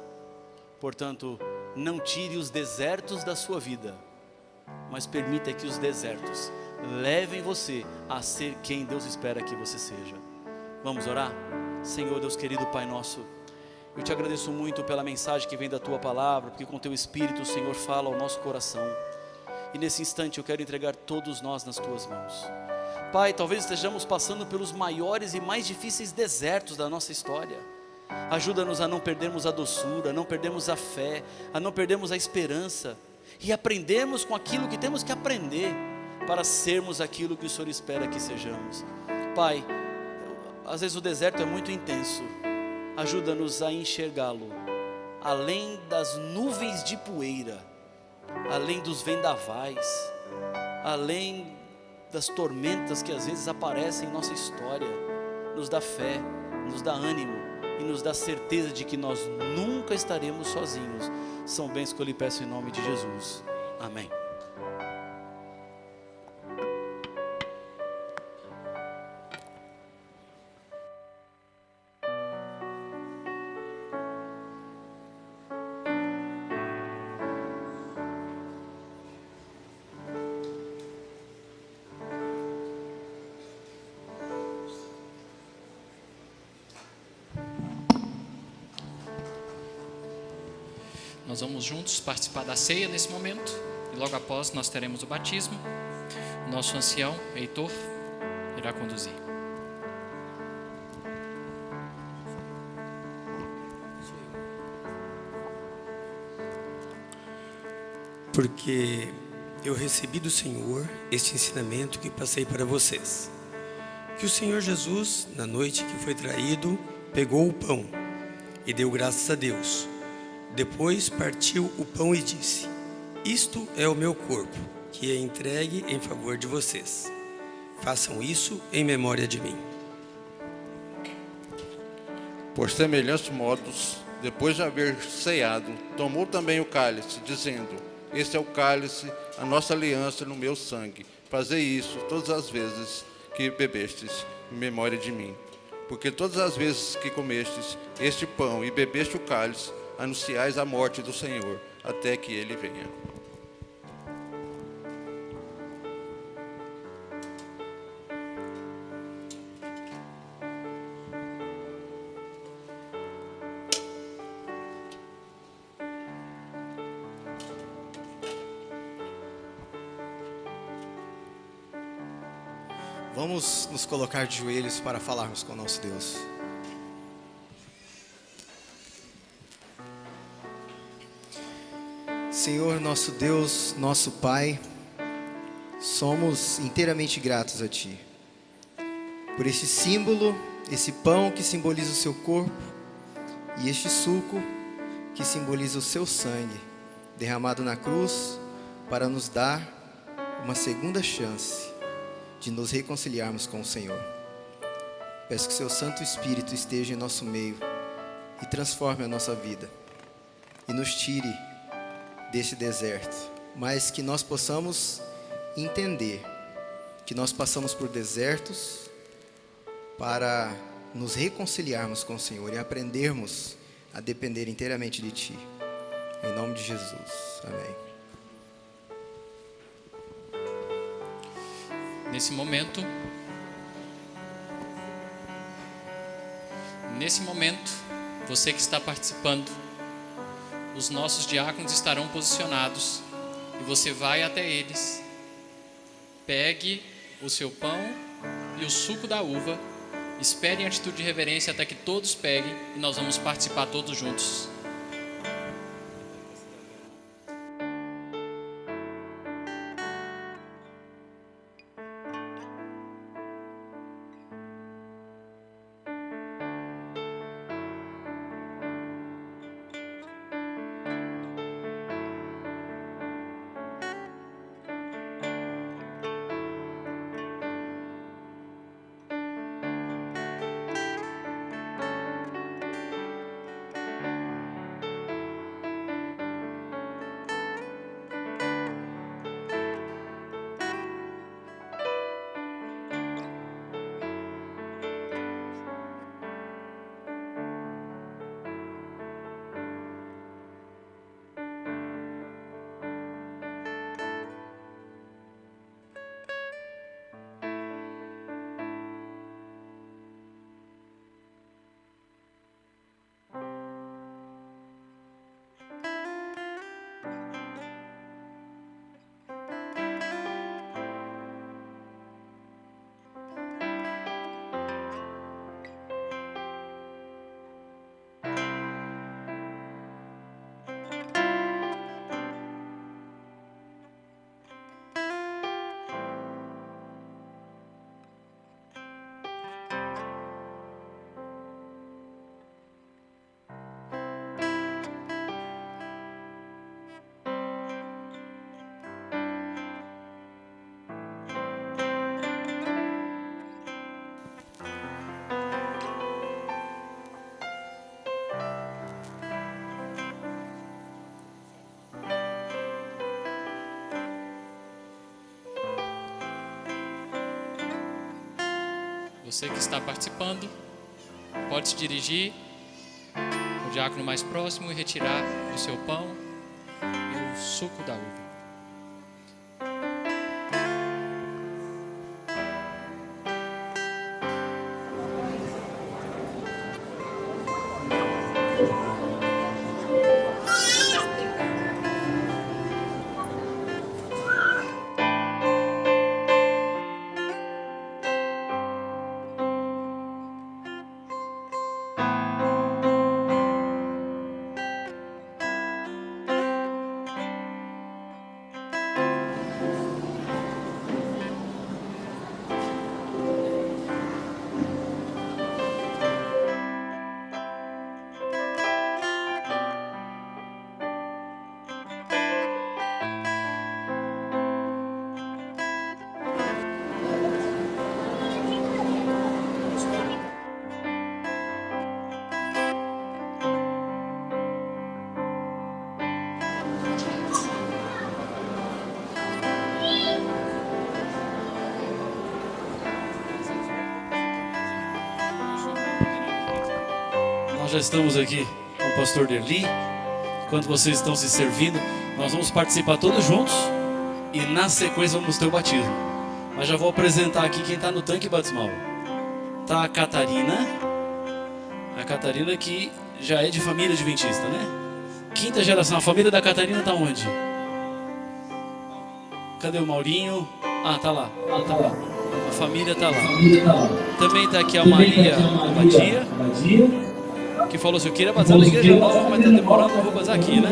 Portanto, não tire os desertos da sua vida, mas permita que os desertos levem você a ser quem Deus espera que você seja. Vamos orar? Senhor Deus querido, Pai nosso, eu te agradeço muito pela mensagem que vem da Tua Palavra, porque com Teu Espírito o Senhor fala ao nosso coração. E nesse instante eu quero entregar todos nós nas Tuas mãos. Pai, talvez estejamos passando pelos maiores e mais difíceis desertos da nossa história. Ajuda-nos a não perdermos a doçura, a não perdermos a fé, a não perdermos a esperança, e aprendermos com aquilo que temos que aprender, para sermos aquilo que o Senhor espera que sejamos. Pai, às vezes o deserto é muito intenso, ajuda-nos a enxergá-lo, além das nuvens de poeira, além dos vendavais, além das tormentas que às vezes aparecem em nossa história. Nos dá fé, nos dá ânimo e nos dá certeza de que nós nunca estaremos sozinhos. São bênçãos que eu lhe peço em nome de Jesus. Amém. Nós vamos juntos participar da ceia nesse momento, e logo após nós teremos o batismo. O nosso ancião, Heitor, irá conduzir. Porque eu recebi do Senhor este ensinamento que passei para vocês. Que o Senhor Jesus, na noite que foi traído, pegou o pão e deu graças a Deus. Depois partiu o pão e disse: isto é o meu corpo, que é entregue em favor de vocês. Façam isso em memória de mim. Por semelhantes modos, depois de haver ceado, tomou também o cálice, dizendo: este é o cálice, a nossa aliança no meu sangue. Fazei isso todas as vezes que bebestes, em memória de mim. Porque todas as vezes que comestes este pão e bebeste o cálice, anunciais a morte do Senhor, até que Ele venha. Vamos nos colocar de joelhos para falarmos com o nosso Deus. Senhor, nosso Deus, nosso Pai, somos inteiramente gratos a Ti por este símbolo, esse pão que simboliza o Seu corpo e este suco que simboliza o seu sangue derramado na cruz para nos dar uma segunda chance de nos reconciliarmos com o Senhor. Peço que seu Santo Espírito esteja em nosso meio e transforme a nossa vida e nos tire desse deserto, mas que nós possamos entender que nós passamos por desertos para nos reconciliarmos com o Senhor e aprendermos a depender inteiramente de Ti. Em nome de Jesus. Amém. Nesse momento, você que está participando, os nossos diáconos estarão posicionados e você vai até eles, pegue o seu pão e o suco da uva, espere em atitude de reverência até que todos peguem e nós vamos participar todos juntos. Você que está participando, pode se dirigir ao diácono mais próximo e retirar o seu pão e o suco da uva. Nós já estamos aqui com o pastor Derli. Enquanto vocês estão se servindo, nós vamos participar todos juntos e na sequência vamos ter o batismo. Mas já vou apresentar aqui quem está no tanque batismal. Tá a Catarina que já é de família adventista, né? Quinta geração. A família da Catarina está onde? Cadê o Maurinho? Ah, tá lá. A família tá lá. Também está aqui a Maria Abadia, que falou assim: eu queria batizar na igreja nova, mas tá demorando, eu vou batizar aqui, né?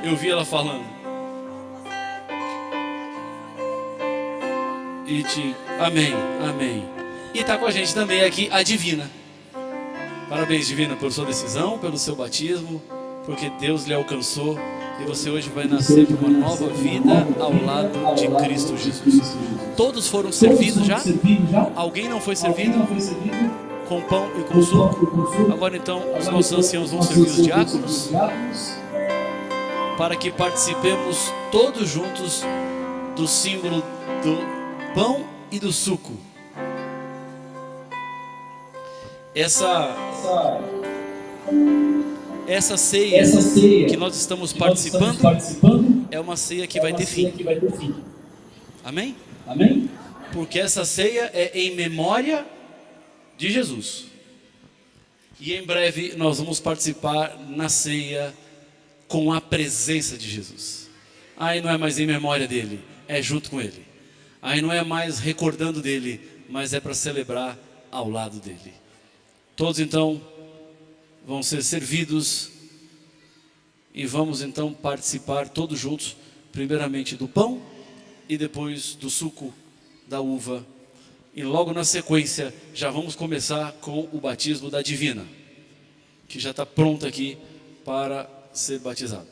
Eu vi ela falando. Amém. E tá com a gente também aqui a Divina. Parabéns, Divina, pela sua decisão, pelo seu batismo. porque Deus lhe alcançou e você hoje vai nascer para uma nova vida ao lado de Cristo Jesus. Todos foram servidos já? Alguém não foi servido? Com pão e com suco? Agora então os nossos anciãos vão servir os diáconos, para que participemos todos juntos do símbolo do pão e do suco. Essa ceia que nós estamos participando é uma ceia que vai ter fim. Amém? Porque essa ceia é em memória de Jesus. E em breve nós vamos participar na ceia com a presença de Jesus. Aí não é mais em memória dele, é junto com ele. Aí não é mais recordando dele, mas é para celebrar ao lado dele. Todos então vão ser servidos e vamos então participar todos juntos, primeiramente do pão e depois do suco da uva. E logo na sequência já vamos começar com o batismo da Divina, que já está pronta aqui para ser batizado.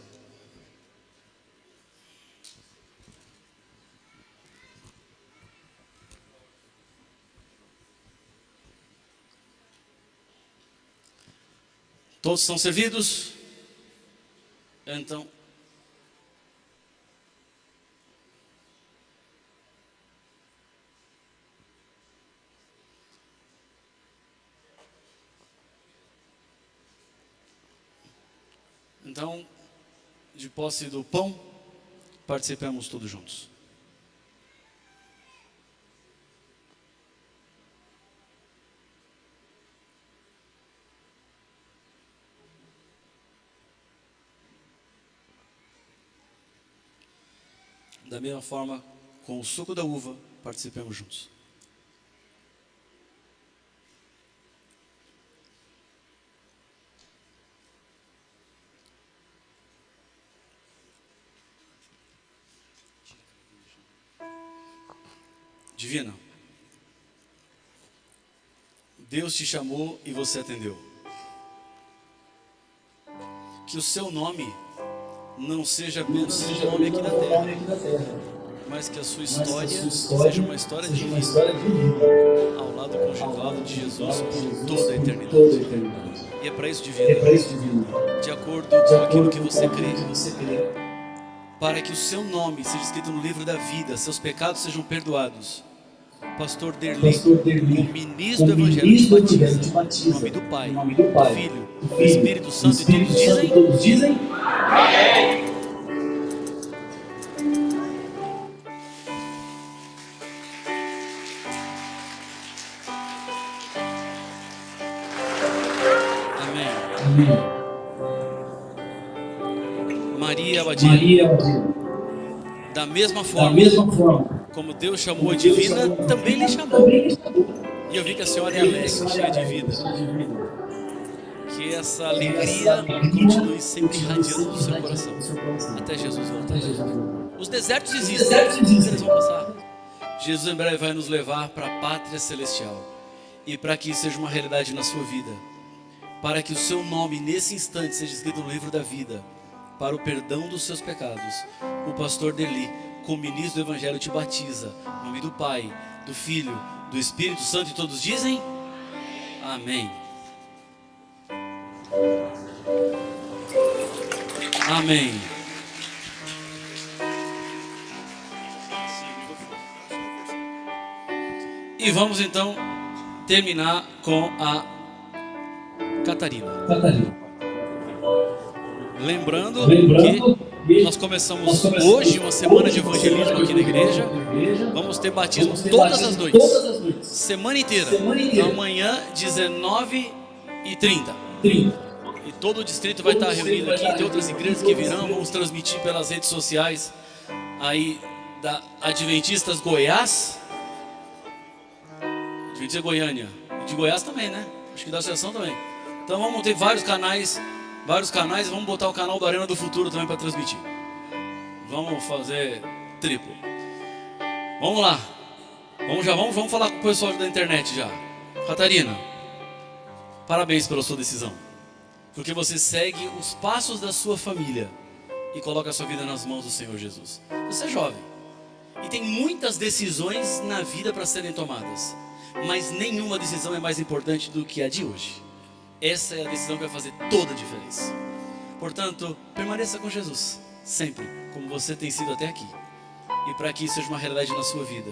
Todos estão servidos? Então, de posse do pão, participemos todos juntos. Da mesma forma, com o suco da uva, participemos juntos. Divina, Deus te chamou e você atendeu. Que o seu nome não seja apenas um nome aqui na terra, mas que a sua história seja uma história de vida ao lado conjugal de Jesus por toda a eternidade. E é para isso, Divina, de acordo com aquilo que você crê, para que o seu nome seja escrito no livro da vida, seus pecados sejam perdoados. Pastor Derli, como ministro do Evangelho, te batiza. Em nome do Pai, do Filho, do Espírito Santo, e todos dizem Amém. Amém. Maria Abadia, da mesma forma como Deus chamou a Divina, também lhe chamou. E eu vi que a senhora é alegre, cheia de vida. Que essa alegria continue sempre irradiando do seu coração, até Jesus voltar. Os desertos existem, eles vão passar. Jesus em breve vai nos levar para a pátria celestial. E para que isso seja uma realidade na sua vida, para que o seu nome nesse instante seja escrito no livro da vida, para o perdão dos seus pecados, o pastor Derli, como ministro do Evangelho, te batiza. Em nome do Pai, do Filho, do Espírito Santo, e todos dizem Amém. Amém. E vamos então terminar com a Catarina. Lembrando que nós começamos hoje uma semana de evangelismo aqui na igreja. Vamos ter batismo todas as noites, semana inteira. Então, amanhã, 19h30. E todo o distrito vai estar reunido aqui. Tem outras igrejas que virão. Vamos transmitir pelas redes sociais aí da Adventistas Goiás, Adventista Goiânia, e de Goiás também, né? Acho que da associação também. Então vamos ter vários canais, e vamos botar o canal do Arena do Futuro também para transmitir. Vamos fazer triplo. Vamos lá. Vamos falar com o pessoal da internet já. Catarina, parabéns pela sua decisão. porque você segue os passos da sua família e coloca a sua vida nas mãos do Senhor Jesus. Você é jovem e tem muitas decisões na vida para serem tomadas, mas nenhuma decisão é mais importante do que a de hoje. Essa é a decisão que vai fazer toda a diferença. Portanto, permaneça com Jesus, sempre, como você tem sido até aqui. E para que isso seja uma realidade na sua vida,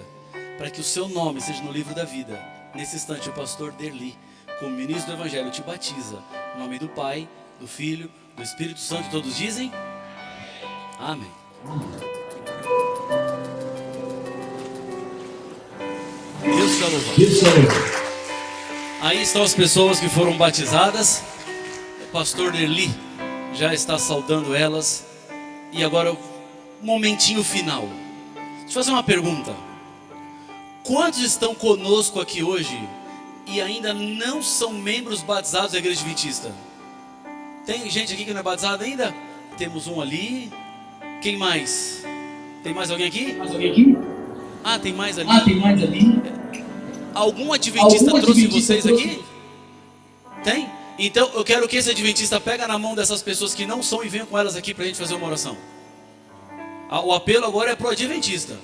para que o seu nome seja no livro da vida, nesse instante o pastor Derli, como ministro do Evangelho, te batiza. Em nome do Pai, do Filho, do Espírito Santo, todos dizem amém. Deus está louvado. Aí estão as pessoas que foram batizadas. O pastor Derli já está saudando elas. E agora o momentinho final. Deixa eu fazer uma pergunta. Quantos estão conosco aqui hoje e ainda não são membros batizados da Igreja Adventista? Tem gente aqui que não é batizada ainda? Temos um ali. Quem mais? Tem mais alguém aqui? Ah, tem mais ali. Algum adventista trouxe vocês aqui? Tem? Então eu quero que esse adventista pegue na mão dessas pessoas que não são e venha com elas aqui para a gente fazer uma oração. O apelo agora é para o adventista.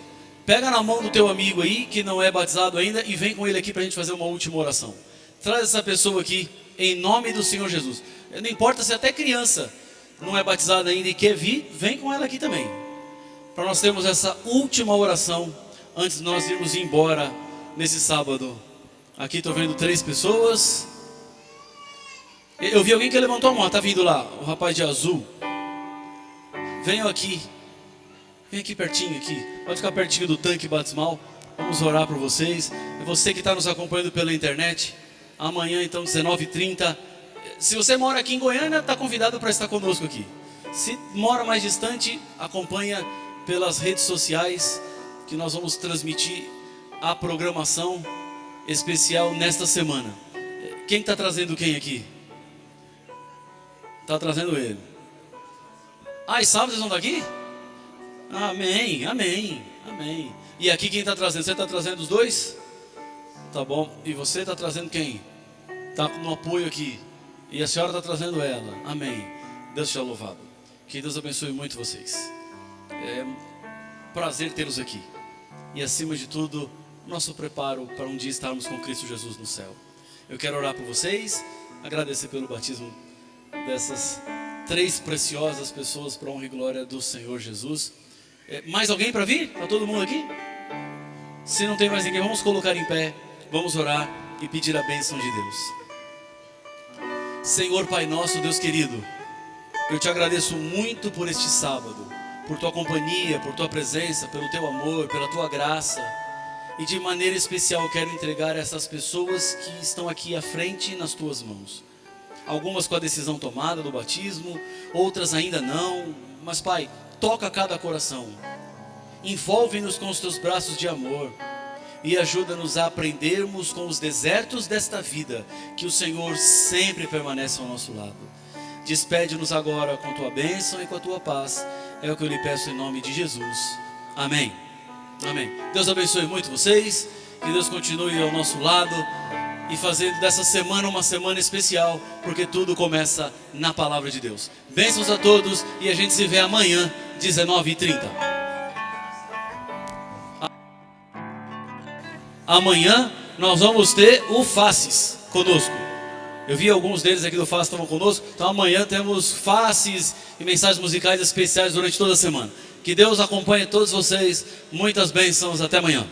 Pega na mão do teu amigo aí, que não é batizado ainda, e vem com ele aqui para a gente fazer uma última oração. Traz essa pessoa aqui, em nome do Senhor Jesus. Não importa se até criança não é batizada ainda e quer vir, vem com ela aqui também. Para nós termos essa última oração, antes de nós irmos embora nesse sábado. Aqui estou vendo 3 pessoas. Eu vi alguém que levantou a mão, está vindo lá, o rapaz de azul. Venham aqui. Vem aqui pertinho aqui. Pode ficar pertinho do tanque batismal. Vamos orar por vocês. É você que está nos acompanhando pela internet. Amanhã então 19h30. Se você mora aqui em Goiânia, está convidado para estar conosco aqui. Se mora mais distante, acompanha pelas redes sociais, que nós vamos transmitir a programação especial nesta semana. Quem está trazendo quem aqui? Está trazendo ele. Ah, e sábado vocês vão estar aqui? Amém, amém, amém. E aqui quem está trazendo? Você está trazendo os dois? Tá bom. E você está trazendo quem? Está no apoio aqui. E a senhora está trazendo ela. Amém. Deus seja louvado. Que Deus abençoe muito vocês. É um prazer tê-los aqui. E acima de tudo, nosso preparo para um dia estarmos com Cristo Jesus no céu. Eu quero orar por vocês, agradecer pelo batismo dessas 3 preciosas pessoas para a honra e glória do Senhor Jesus. Mais alguém para vir? Está todo mundo aqui? Se não tem mais ninguém, vamos colocar em pé, vamos orar e pedir a bênção de Deus. Senhor Pai nosso, Deus querido, eu te agradeço muito por este sábado, por tua companhia, por tua presença, pelo teu amor, pela tua graça. E de maneira especial eu quero entregar essas pessoas que estão aqui à frente nas tuas mãos. Algumas com a decisão tomada do batismo, outras ainda não. Mas Pai, toca cada coração. Envolve-nos com os teus braços de amor. E ajuda-nos a aprendermos com os desertos desta vida que o Senhor sempre permanece ao nosso lado. Despede-nos agora com tua bênção e com a tua paz. É o que eu lhe peço em nome de Jesus. Amém. Amém. Deus abençoe muito vocês. Que Deus continue ao nosso lado e fazendo dessa semana uma semana especial, porque tudo começa na palavra de Deus. Bênçãos a todos e a gente se vê amanhã, 19h30. Amanhã nós vamos ter o Faces conosco. Eu vi alguns deles aqui do Faces estavam conosco. Então amanhã temos Faces e mensagens musicais especiais durante toda a semana. Que Deus acompanhe todos vocês. Muitas bênçãos. Até amanhã.